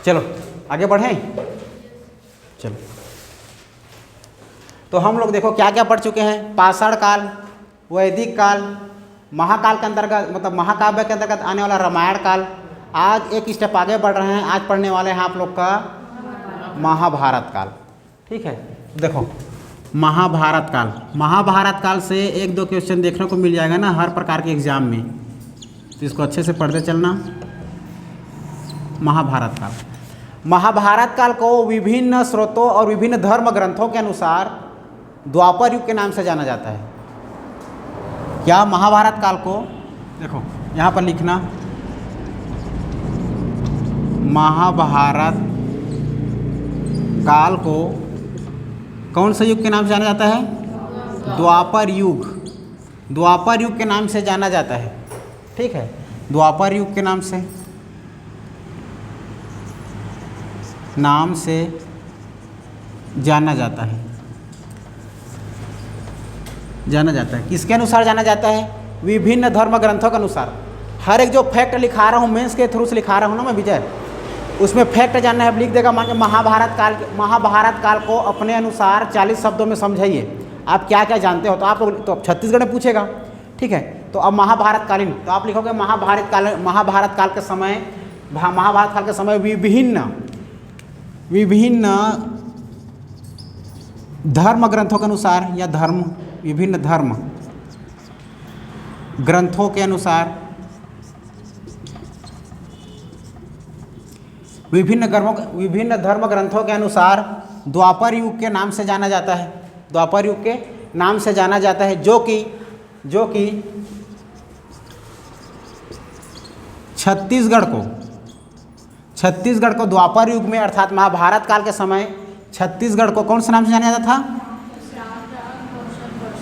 चलो आगे बढ़ें। चलो तो हम लोग देखो क्या क्या पढ़ चुके हैं। पाषाण काल, वैदिक काल, महाकाल के अंतर्गत मतलब महाकाव्य के अंतर्गत आने वाला रामायण काल। आज एक स्टेप आगे बढ़ रहे हैं, आज पढ़ने वाले हैं आप लोग का महाभारत काल। ठीक है, देखो महाभारत काल, महाभारत काल से एक दो क्वेश्चन देखने को मिल जाएगा ना हर प्रकार के एग्जाम में, तो इसको अच्छे से पढ़ते चलना। महाभारत काल, महाभारत काल को विभिन्न स्रोतों और विभिन्न धर्म ग्रंथों के अनुसार द्वापर युग के नाम से जाना जाता है। क्या महाभारत काल को, देखो यहाँ पर लिखना, महाभारत काल को कौन से युग के नाम से जाना जाता है? द्वापर युग, द्वापर युग के नाम से जाना जाता है। ठीक है, द्वापर युग के नाम से जाना जाता है, जाना जाता है। किसके अनुसार जाना जाता है? विभिन्न धर्म ग्रंथों के अनुसार। हर एक जो फैक्ट लिखा रहा हूँ मेंस के थ्रू से लिखा रहा हूँ ना मैं विजय, उसमें फैक्ट जानना है, लिख देगा। मान लीजिए महाभारत काल को अपने अनुसार 40 शब्दों में समझाइए। आप क्या क्या जानते हो, तो आप लोग तो अब छत्तीसगढ़ में पूछेगा। ठीक है, तो अब महाभारत कालीन, तो आप लिखोगे महाभारत काल के समय विभिन्न धर्म ग्रंथों के अनुसार या विभिन्न धर्म ग्रंथों के अनुसार विभिन्न धर्म ग्रंथों के अनुसार द्वापर युग के नाम से जाना जाता है। द्वापर युग के नाम से जाना जाता है, जो कि छत्तीसगढ़ को द्वापर युग में अर्थात महाभारत काल के समय छत्तीसगढ़ को कौन से नाम से जाना जाता था?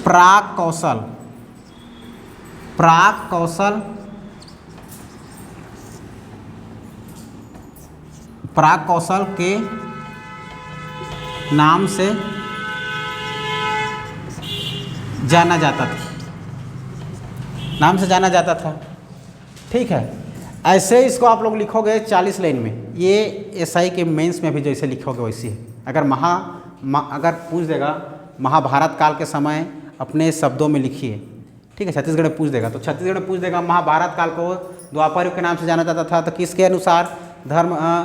प्राक कौशल के नाम से जाना जाता था। ठीक है, ऐसे इसको आप लोग लिखोगे 40 लाइन में। ये एसआई के मेंस में भी जैसे लिखोगे वैसे ही। अगर पूछ देगा महाभारत काल के समय अपने शब्दों में लिखिए। ठीक है, छत्तीसगढ़ में पूछ देगा, तो छत्तीसगढ़ में पूछ देगा महाभारत काल को द्वापर युग के नाम से जाना जाता था, तो किसके अनुसार?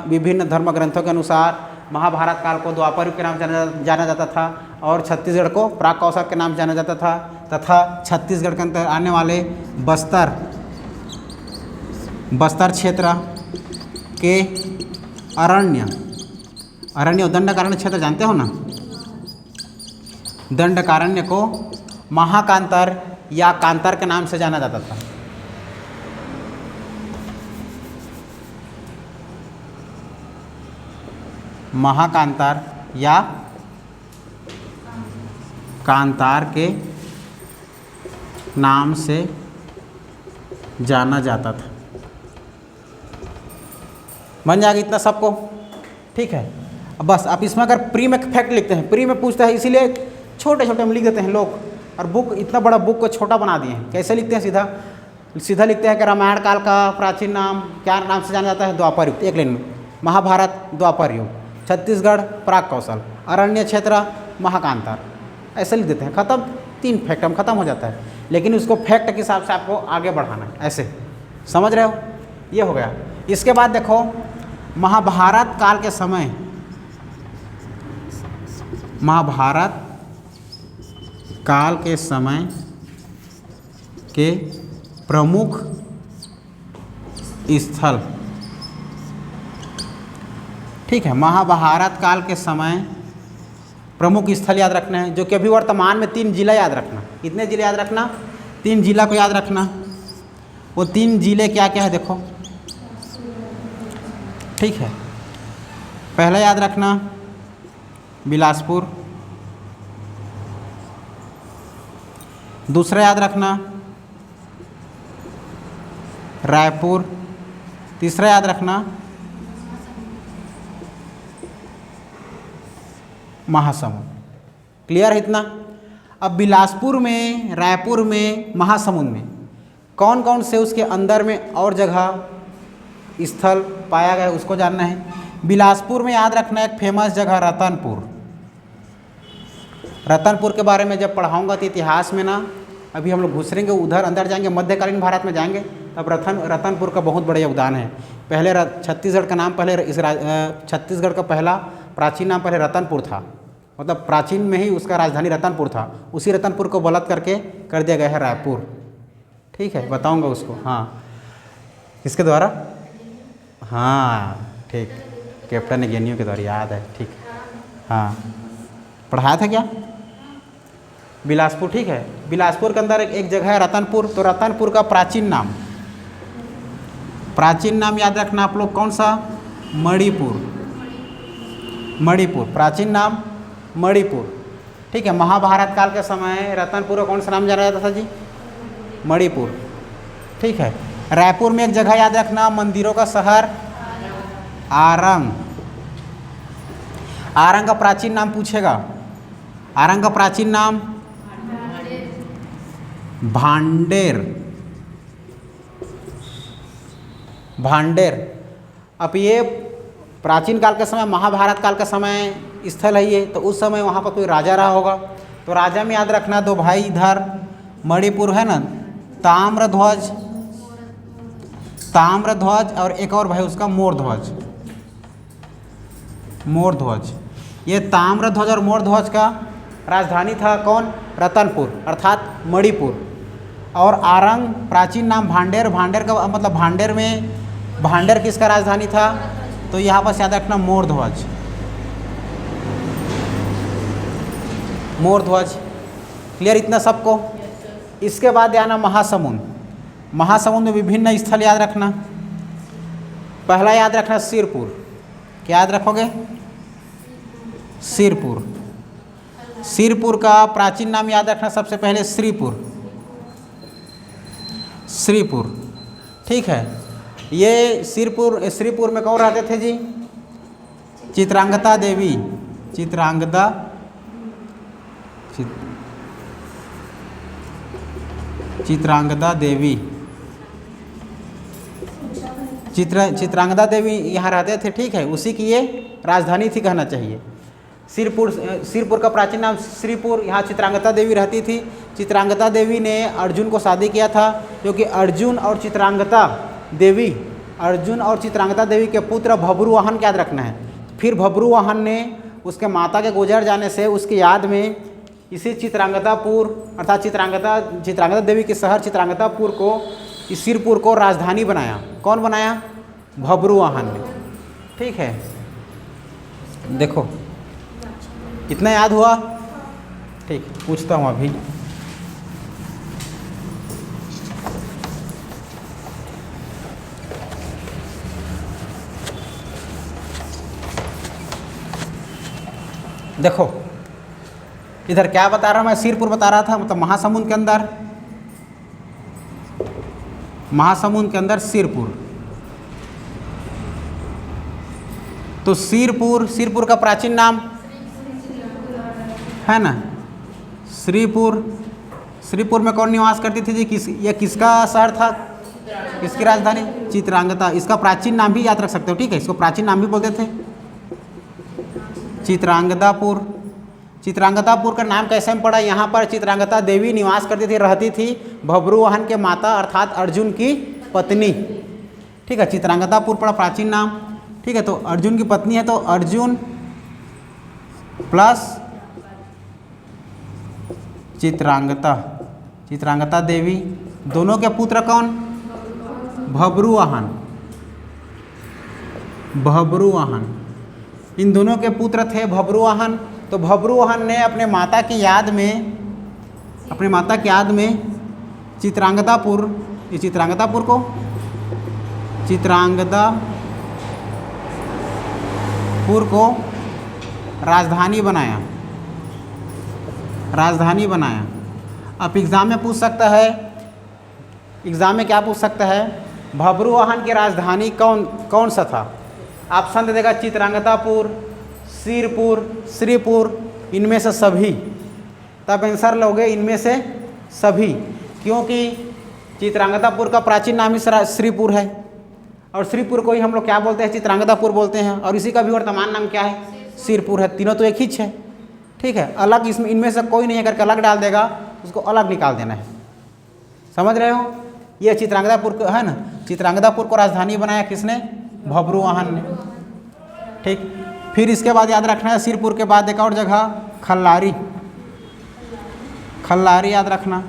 विभिन्न धर्म ग्रंथों के अनुसार महाभारत काल को द्वापर युग के नाम से जाना जाता था, और छत्तीसगढ़ को प्राक कौशल के नाम से जाना जाता था, तथा छत्तीसगढ़ के अंदर आने वाले बस्तर क्षेत्र के अरण्य और दंडकारण्य क्षेत्र जानते हो ना, दंडकारण्य को महाकांतर या कांतर के नाम से जाना जाता था। महाकांतार या कांतार के नाम से जाना जाता था। बन जाएगा इतना सबको? ठीक है, अब बस आप इसमें अगर प्री में फैक्ट लिखते हैं, प्री में पूछता है इसीलिए छोटे छोटे में लिख देते हैं लोग, और बुक इतना बड़ा बुक को छोटा बना दिए हैं। कैसे लिखते हैं? सीधा लिखते हैं कि रामायण काल का प्राचीन नाम क्या नाम से जाना जाता है? द्वापर युग। एक लाइन में महाभारत द्वापर युग, छत्तीसगढ़ प्राक कौशल, अरण्य क्षेत्र महाकांतार, ऐसे लिख देते हैं। ख़त्म, 3 फैक्ट हम ख़त्म हो जाता है। लेकिन उसको फैक्ट के हिसाब से आपको आगे बढ़ाना है, ऐसे समझ रहे हो? ये हो गया। इसके बाद देखो महाभारत काल के समय के प्रमुख स्थल। ठीक है, महाभारत काल के समय प्रमुख स्थल याद रखना है, जो कि अभी वर्तमान में 3 जिला याद रखना। कितने जिले याद रखना? 3 जिला को याद रखना। वो 3 जिले क्या क्या है देखो। ठीक है, पहला याद रखना बिलासपुर, दूसरा याद रखना रायपुर, तीसरा याद रखना महासमुंद। क्लियर है इतना? अब बिलासपुर में, रायपुर में, महासमुंद में कौन कौन से उसके अंदर में और जगह स्थल पाया गया उसको जानना है। बिलासपुर में याद रखना एक फेमस जगह रतनपुर। रतनपुर के बारे में जब पढ़ाऊंगा तो इतिहास में ना, अभी हम लोग घुसरेंगे उधर अंदर जाएंगे, मध्यकालीन भारत में जाएंगे, तब रतनपुर का बहुत बड़ा योगदान है। पहले छत्तीसगढ़ का नाम पहले छत्तीसगढ़ का पहला प्राचीन नाम पहले रतनपुर था, मतलब प्राचीन में ही उसका राजधानी रतनपुर था। उसी रतनपुर को बलत करके कर दिया गया है रायपुर। ठीक है, बताऊंगा उसको। हाँ, किसके द्वारा? हाँ ठीक, कैप्टन ज्ञानियों के द्वारा, याद है। ठीक, हाँ पढ़ाया था क्या? बिलासपुर। ठीक है, बिलासपुर के अंदर एक जगह है रतनपुर। तो रतनपुर का प्राचीन नाम याद रखना आप लोग, कौन सा? मणिपुर। मणिपुर, प्राचीन नाम मणिपुर। ठीक है, महाभारत काल के समय रतनपुर का कौन सा नाम जाना जाता था जी? मणिपुर। ठीक है, रायपुर में एक जगह याद रखना, मंदिरों का शहर आरंग। आरंग का प्राचीन नाम पूछेगा। आरंग का प्राचीन नाम भांडेर। भांडेर। अब ये प्राचीन काल के समय, महाभारत काल का समय स्थल है ये, तो उस समय वहाँ पर कोई राजा रहा होगा। तो राजा में याद रखना दो भाई, इधर मणिपुर है ना, ताम्रध्वज, ताम्रध्वज, और एक और भाई उसका मोरध्वज। मोरध्वज, ये ताम्रध्वज और मोरध्वज का राजधानी था कौन? रतनपुर अर्थात मणिपुर। और आरंग प्राचीन नाम भांडेर। भांडेर का मतलब भांडेर में, भांडेर किसका राजधानी था? तो यहाँ पर याद रखना मोरध्वज। मोरध्वज, क्लियर इतना सबको? इसके बाद आना महासमुंद। महासमुंद में विभिन्न स्थल याद रखना। पहला याद रखना सिरपुर। क्या याद रखोगे? सिरपुर। सिरपुर का प्राचीन नाम याद रखना सबसे पहले श्रीपुर। श्रीपुर। ठीक है, ये श्रीपुर में कौन रहते थे जी? चित्रांगदा देवी। चित्रांगदा देवी। चित्रांगदा देवी यहाँ रहते थे। ठीक है, उसी की ये राजधानी थी कहना चाहिए। सिरपुर का प्राचीन नाम श्रीपुर। यहाँ चित्रांगदा देवी रहती थी। चित्रांगदा देवी ने अर्जुन को शादी किया था, क्योंकि अर्जुन और चित्रांगदा देवी के पुत्र भब्रुवाहन याद रखना है। फिर भब्रुवाहन ने उसके माता के गुजर जाने से उसकी याद में इसी चित्रांगदापुर अर्थात चित्रांगदा देवी के शहर चित्रांगदापुर को, इस सिरपुर को राजधानी बनाया। कौन बनाया? भब्रुवाहन ने। ठीक है, देखो कितना याद हुआ? ठीक, पूछता हूँ अभी। देखो इधर क्या बता रहा हूँ मैं? सिरपुर बता रहा था, मतलब महासमुंद के अंदर सिरपुर। तो सिरपुर का प्राचीन नाम है ना श्रीपुर में कौन निवास करती थी जी? यह किसका शहर था? किसकी राजधानी? चित्रांगदा। इसका प्राचीन नाम भी याद रख सकते हो। ठीक है, इसको प्राचीन नाम भी बोलते थे चित्रांगदापुर। चित्रांगदापुर का नाम कैसे में पड़ा? यहाँ पर चित्रांगदा देवी निवास करती थी, रहती थी, भब्रुवाहन के माता अर्थात अर्जुन की पत्नी। ठीक है, चित्रांगदापुर पड़ा प्राचीन नाम। ठीक है, तो अर्जुन की पत्नी है, तो अर्जुन प्लस चित्रांगदा देवी, दोनों के पुत्र कौन? भब्रुवाहन। इन दोनों के पुत्र थे भब्रुवाहन। तो भब्रुवाहन ने अपने माता की याद में चित्रांगदापुर को राजधानी बनाया। अब एग्ज़ाम में पूछ सकता है, एग्ज़ाम में क्या पूछ सकता है? भब्रुवाहन की राजधानी कौन सा था? ऑप्शन दे देगा चित्रांगदापुर, श्रीपुर, इनमें से सभी। तब आंसर लोगे इनमें से सभी, क्योंकि चित्रांगदापुर का प्राचीन नाम ही श्रीपुर है और श्रीपुर को ही हम लोग क्या बोलते हैं, चित्रांगदापुर बोलते हैं, और इसी का भी वर्तमान नाम क्या है, सिरपुर है। तीनों तो एक ही है, ठीक है। अलग इसमें इनमें से कोई नहीं है करके अलग डाल देगा, उसको अलग निकाल देना है, समझ रहे हो। ये चित्रांगदापुर का है ना, चित्रांगदापुर को राजधानी बनाया किसने, भभरुवाहन ने, ठीक। फिर इसके बाद याद रखना है, सिरपुर के बाद एक और जगह खल्लारी, खल्लारी याद रखना,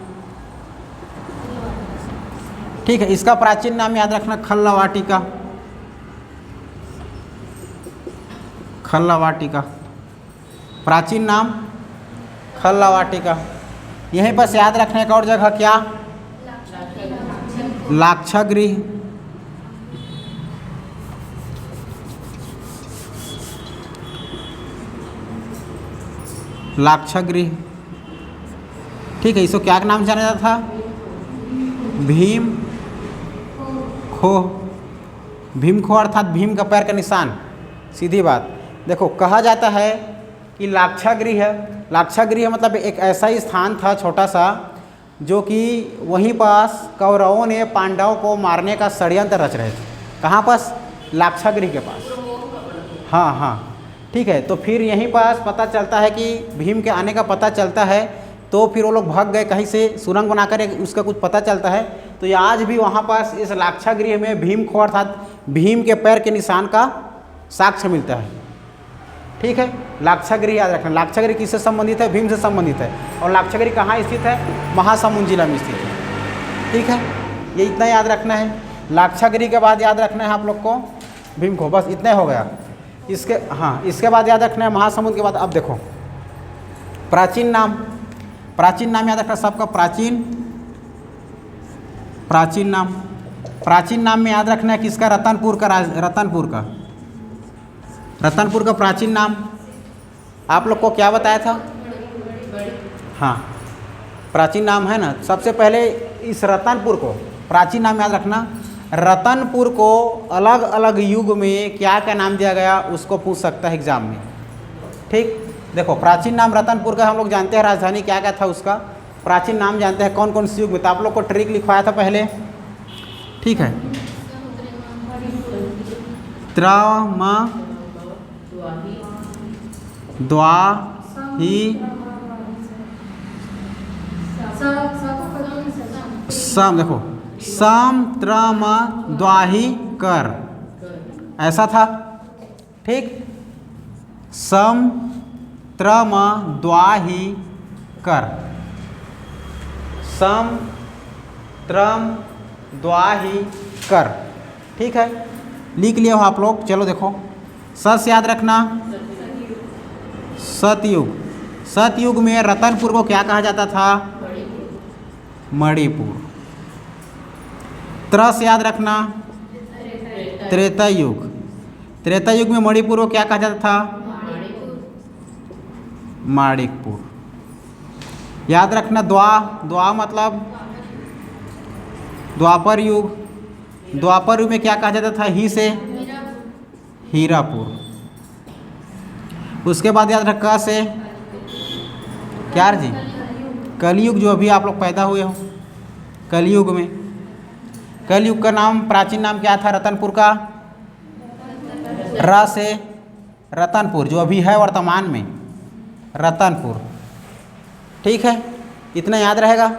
ठीक है। इसका प्राचीन नाम याद रखना खल्लावाटिका, खल्लावाटिका, प्राचीन नाम खल्लावाटिका। यहीं पर याद रखने का और जगह क्या, लाक्षागृह, लाक्षागृह, ठीक है। इसको क्या नाम जाना जाता था, भीम खो, भीम खो अर्थात भीम का पैर का निशान, सीधी बात। देखो कहा जाता है कि लाक्षागृह है, लाक्षागृह मतलब एक ऐसा ही स्थान था छोटा सा, जो कि वहीं पास कौरवों ने पांडवों को मारने का षड्यंत्र रच रहे थे। कहाँ पास, लाक्षागृह के पास, हाँ हाँ, ठीक है। तो फिर यहीं पास पता चलता है कि भीम के आने का पता चलता है, तो फिर वो लोग भाग गए कहीं से, सुरंग बनाकर उसका कुछ पता चलता है। तो ये आज भी वहाँ पास इस लाक्षागृह में भीम खो अर्थात भीम के पैर के निशान का साक्ष्य मिलता है, ठीक है। लाक्षागृह याद रखना, लाक्षागृह किससे संबंधित है, भीम से संबंधित है। और लाक्षागृह कहाँ स्थित है, महासमुंद जिला में स्थित है, ठीक है। ये इतना याद रखना है। लाक्षागृह के बाद याद रखना है आप लोग को भीम खो, बस इतना हो गया। इसके हाँ, इसके बाद याद रखना है महासमुंद के बाद। अब देखो प्राचीन नाम, प्राचीन नाम याद रखना सबका, प्राचीन, प्राचीन नाम, प्राचीन नाम में याद रखना है किसका, रतनपुर का, रतनपुर का, रतनपुर का प्राचीन नाम आप लोग को क्या बताया था, हाँ प्राचीन नाम है ना। सबसे पहले इस रतनपुर को प्राचीन नाम याद रखना। रतनपुर को अलग अलग युग में क्या क्या नाम दिया गया उसको पूछ सकता है एग्जाम में, ठीक। देखो प्राचीन नाम रतनपुर का हम लोग जानते हैं, राजधानी क्या क्या था उसका, प्राचीन नाम जानते हैं कौन कौन से युग में। तो आप लोग को ट्रिक लिखवाया था पहले, ठीक है। त्रम द्वाही सम, देखो सम त्रम द्वाही कर, ऐसा था, ठीक। सम त्रम द्वाही कर, सम त्रम द्वाही कर, ठीक है। लिख लिया हो आप लोग। चलो देखो सस याद रखना, सतयुग, सतयुग में रतनपुर को क्या कहा जाता था, मणिपुर। त्रस याद रखना, त्रेता युग, त्रेता युग में मणिपुर को क्या कहा जाता था, माणिकपुर। याद रखना द्वा, द्वा मतलब द्वापर युग, द्वापर युग में क्या कहा जाता था, ही से हीरापुर। उसके बाद याद रखा से क्या जी, कलयुग, जो अभी आप लोग पैदा हुए हो कलयुग में, कलयुग का नाम प्राचीन नाम क्या था, रतनपुर का, र से रतनपुर, जो अभी है वर्तमान में रतनपुर, ठीक है। इतना याद रहेगा।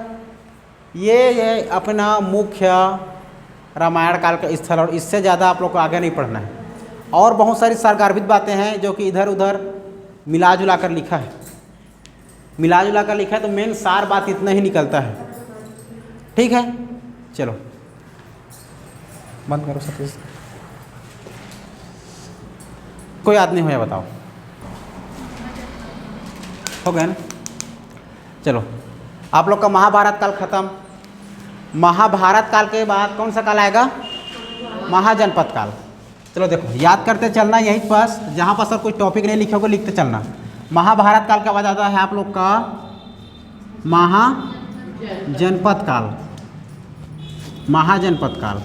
ये अपना मुख्य रामायण काल का स्थल, और इससे ज़्यादा आप लोग को आगे नहीं पढ़ना है। और बहुत सारी सारगर्भित बातें हैं जो कि इधर उधर मिला जुला कर लिखा है, मिला जुला कर लिखा है, तो मेन सार बात इतना ही निकलता है, ठीक है। चलो बंद करो सतीश, कोई याद नहीं हुआ बताओ, हो गया ना। चलो आप लोग का महाभारत काल खत्म। महाभारत काल के बाद कौन सा काल आएगा, महाजनपद काल। चलो देखो याद करते चलना, यहीं पास जहाँ पास और कोई टॉपिक नहीं लिखे होगा लिखते चलना। महाभारत काल के बाद आता है आप लोग का महाजनपद काल, महाजनपद काल।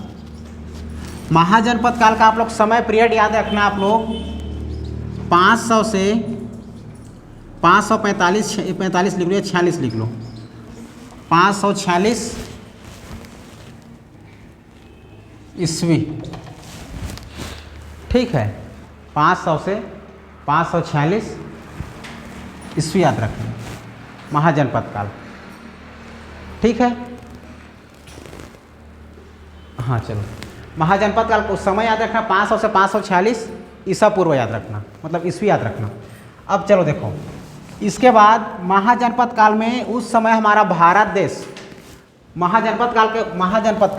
महाजनपद काल का आप लोग समय पीरियड याद रखना, आप लोग 500 से 545 लिख लो या 46 लिख लो, 546 ईस्वी, ठीक है, 500 से 546 ईस्वी याद रखें, महाजनपद काल। ठीक है, हाँ चलो, महाजनपद काल को समय याद रखना, 500 से 546 ईसा पूर्व याद रखना, मतलब ईस्वी याद रखना। अब चलो देखो, इसके बाद महाजनपद काल में उस समय हमारा भारत देश महाजनपद काल के महाजनपद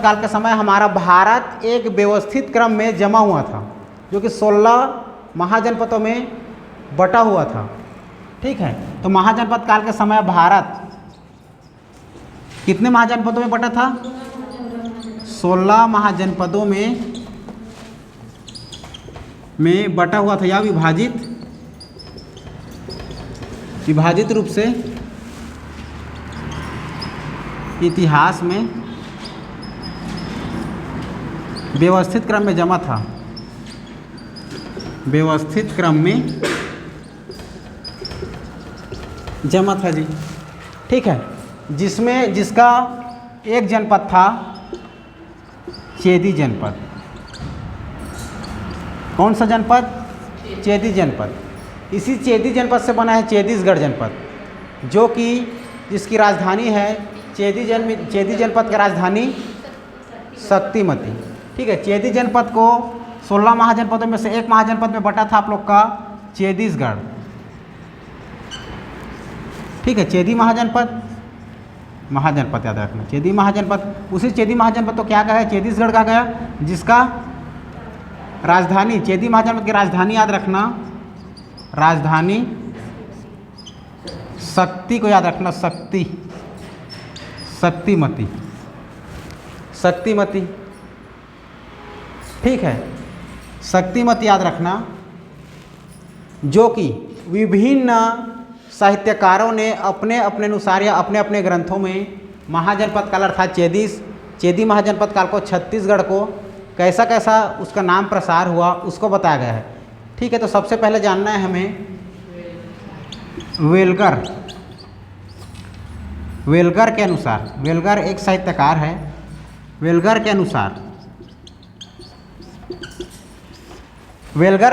काल के समय हमारा भारत एक व्यवस्थित क्रम में जमा हुआ था, जो कि 16 महाजनपदों में बटा हुआ था। ठीक है, तो महाजनपद काल के समय भारत कितने महाजनपदों में बटा था? 16 महाजनपदों में बटा हुआ था, या विभाजित रूप से इतिहास में व्यवस्थित क्रम में जमा था, व्यवस्थित क्रम में जमा था जी। ठीक है, जिसका एक जनपद था चेदी जनपद। कौन सा जनपद? चेदी जनपद। इसी चेदी जनपद से बना है चेदीसगढ़ जनपद, जो कि जिसकी राजधानी है चेदी जनपद की राजधानी शक्तिमती। ठीक है, चेदी जनपद को 16 महाजनपदों में से एक महाजनपद में बटा था आप लोग का चेदीसगढ़। ठीक है, चेदी महाजनपद याद रखना, चेदी महाजनपद। उसी चेदी महाजनपद तो क्या कहा है? चेदीसगढ़ कहा गया, जिसका राजधानी, चेदी महाजनपद की राजधानी याद रखना, राजधानी शक्ति को याद रखना, शक्तिमती। ठीक है, शक्तिमती याद रखना, जो कि विभिन्न साहित्यकारों ने अपने अपने अनुसार या अपने अपने ग्रंथों में महाजनपद काल अर्थात चेदी महाजनपद काल को, छत्तीसगढ़ को कैसा कैसा उसका नाम प्रसार हुआ उसको बताया गया है। ठीक है, तो सबसे पहले जानना है हमें वेलगर के अनुसार, वेलगर एक साहित्यकार है, वेलगर के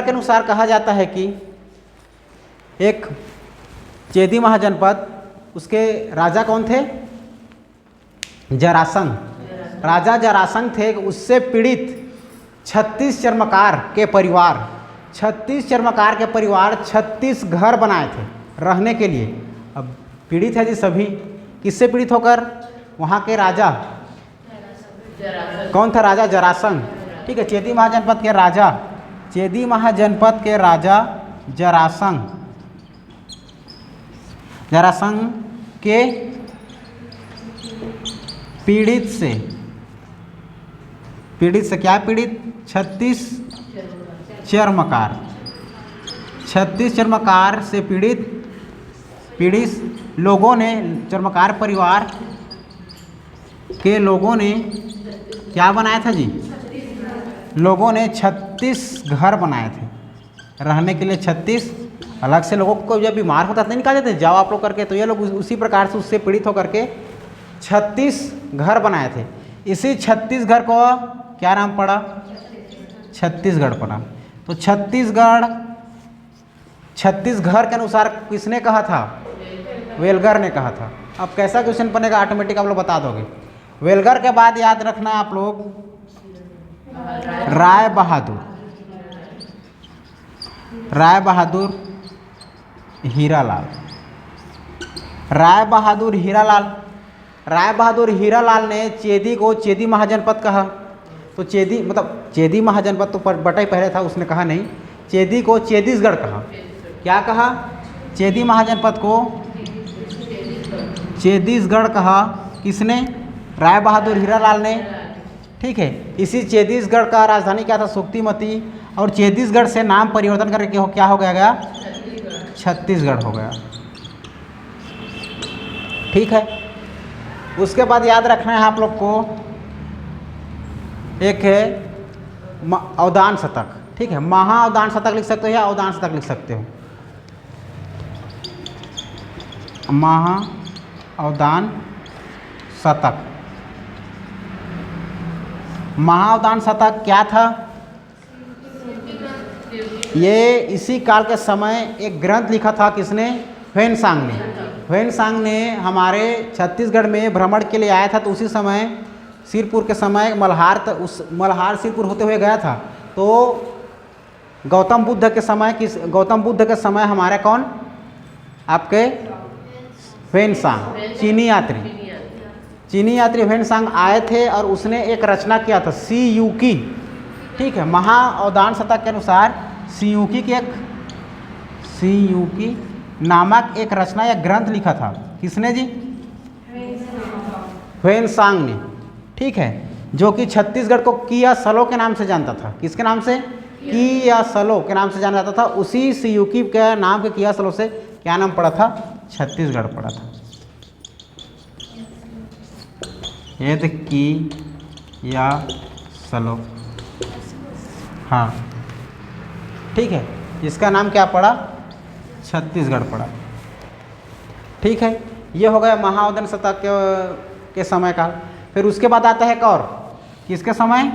अनुसार कहा जाता है कि एक चेदी महाजनपद, उसके राजा कौन थे? जरासंध। राजा जरासंध थे, उससे पीड़ित 36 चर्मकार के परिवार 36 घर बनाए थे रहने के लिए। अब पीड़ित है जी सभी, किससे पीड़ित होकर? वहाँ के राजा कौन था? राजा जरासंध। ठीक है, चेदी महाजनपद के राजा जरासंध के पीड़ित से क्या पीड़ित? 36 चर्मकार से पीड़ित लोगों ने, चर्मकार परिवार के लोगों ने क्या बनाया था जी? लोगों ने 36 घर बनाए थे रहने के लिए। 36 अलग से लोगों को जब बीमार होता था नहीं कहा जाता जाओ आप लोग करके, तो ये लोग उसी प्रकार से उससे पीड़ित होकर के 36 घर बनाए थे। इसी 36 घर को क्या नाम पड़ा? छत्तीसगढ़ पड़ा। तो छत्तीस घर के अनुसार किसने कहा था? वेलगर ने कहा था। अब कैसा क्वेश्चन बनेगा ऑटोमेटिक आप लोग बता दोगे। वेलगर के बाद याद रखना आप लोग राय बहादुर हीरालाल। राय बहादुर हीरालाल ने चेदी को चेदी महाजनपद कहा। तो चेदी महाजनपद तो बटा ही पहले था, उसने कहा नहीं। चेदी को चेदीसगढ़ कहा। क्या कहा? चेदी महाजनपद को चेदीसगढ़ कहा। किसने? राय बहादुर हीरालाल ने। ठीक है, इसी चेदीसगढ़ का राजधानी क्या था? शक्तिमती। और चेदीसगढ़ से नाम परिवर्तन करके क्या हो गया? छत्तीसगढ़ हो गया। ठीक है, उसके बाद याद रखना है आप लोग को, एक है अवदान शतक। ठीक है, महाअवदान शतक लिख सकते हो या अवदान शतक लिख सकते हो। महाअवदान महाअवदान शतक। महाअवदान शतक क्या था? ये इसी काल के समय एक ग्रंथ लिखा था, किसने? ह्वेनसांग ने। ह्वेनसांग ने हमारे छत्तीसगढ़ में भ्रमण के लिए आया था, तो उसी समय सिरपुर के समय मल्हार सिरपुर होते हुए गया था। तो गौतम बुद्ध के समय हमारे कौन? आपके ह्वेनसांग, चीनी यात्री ह्वेनसांग आए थे और उसने एक रचना किया था सीयूकी। ठीक है, महाअवदान शतक के अनुसार सीयूकी नामक एक रचना या ग्रंथ लिखा था। किसने जी? ह्वेनसांग ने। ठीक है, जो कि छत्तीसगढ़ को किया सलो के नाम से जानता था। किसके नाम से? किया सलो के नाम से जाना जाता था। उसी सीयूकी के नाम के किया सलो से क्या नाम पड़ा था? छत्तीसगढ़ पड़ा था। ये तो किया सलो, हाँ ठीक है, इसका नाम क्या पड़ा? छत्तीसगढ़ पड़ा। ठीक है, ये हो गया महाअवदान शतक के समय का। फिर उसके बाद आता है एक और, किसके समय?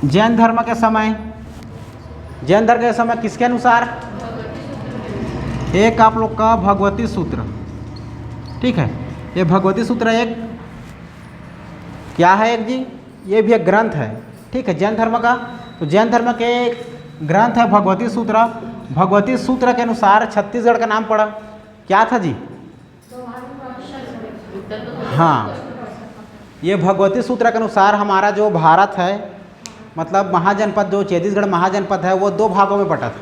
जैन धर्म के समय। जैन धर्म के समय किसके अनुसार? एक आप लोग का भगवती सूत्र। ठीक है, ये भगवती सूत्र एक क्या है? एक जी, ये भी एक ग्रंथ है। ठीक है, जैन धर्म का। तो जैन धर्म के ग्रंथ है भगवती सूत्र। भगवती सूत्र के अनुसार छत्तीसगढ़ का नाम पड़ा क्या था जी? हाँ, ये भगवती सूत्र के अनुसार हमारा जो भारत है, मतलब महाजनपद, जो छत्तीसगढ़ महाजनपद है, वो दो भागों में बटा था,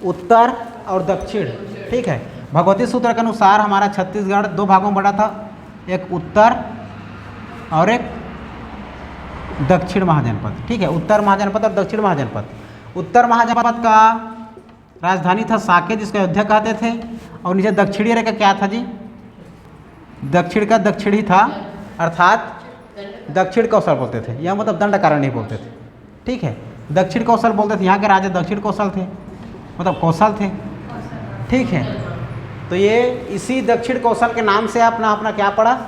उत्तर और दक्षिण। ठीक है, भगवती सूत्र के अनुसार हमारा छत्तीसगढ़ दो भागों में बटा था, एक उत्तर और एक दक्षिण महाजनपद। ठीक है, उत्तर महाजनपद और दक्षिण महाजनपद। उत्तर महाजनपद का राजधानी था साकेत, जिसको अयोध्या कहते थे, और नीचे दक्षिणी रेखा क्या था जी? दक्षिण का दक्षिणी था, अर्थात दक्षिण कौशल बोलते थे, यह मतलब दंडकारण्य नहीं बोलते थे। ठीक है, दक्षिण कौशल बोलते थे। यहाँ के राजा दक्षिण कौशल थे, मतलब कौशल थे। ठीक है, तो ये इसी दक्षिण कौशल के नाम से अपना क्या पड़ा?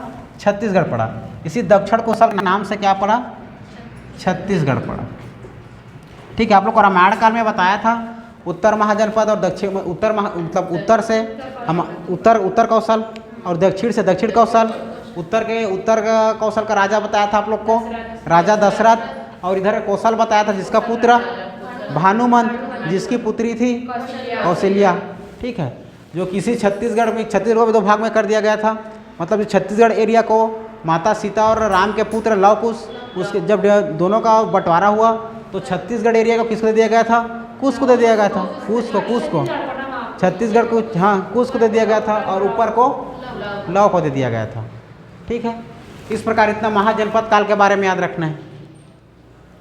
छत्तीसगढ़ पड़ा। इसी दक्षिण कौशल के नाम से क्या पड़ा? छत्तीसगढ़ पड़ा। ठीक है, आप लोग को रामायण काल में बताया था उत्तर महाजनपद और दक्षिण, मतलब उत्तर से हम उत्तर कौशल और दक्षिण से दक्षिण कौशल। उत्तर कौशल का राजा बताया था आप लोग को, राजा दशरथ, और इधर कौशल बताया था जिसका पुत्र भानुमंत, जिसकी पुत्री थी कौशल्या। ठीक है, जो किसी छत्तीसगढ़ में दो भाग में कर दिया गया था। मतलब छत्तीसगढ़ एरिया को माता सीता और राम के पुत्र लव कुश, उसके जब दोनों का बंटवारा हुआ तो छत्तीसगढ़ एरिया को किसको दे दिया गया था? कुश को दे दिया गया था। कुश को छत्तीसगढ़ को, हाँ, कुश को दे दिया गया था, और ऊपर को लव को दे दिया गया था। ठीक है, इस प्रकार इतना महाजनपद काल के बारे में याद रखना है।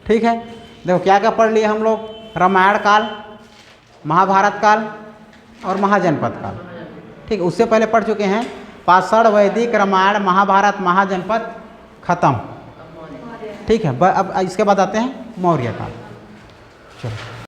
ठीक है, देखो क्या क्या पढ़ लिए हम लोग? रामायण काल, महाभारत काल और महाजनपद काल। ठीक, उससे पहले पढ़ चुके हैं पाषाण, वैदिक, रामायण, महाभारत, महाजनपद, खत्म। ठीक है, अब इसके बाद आते हैं मौर्य काल। चलो।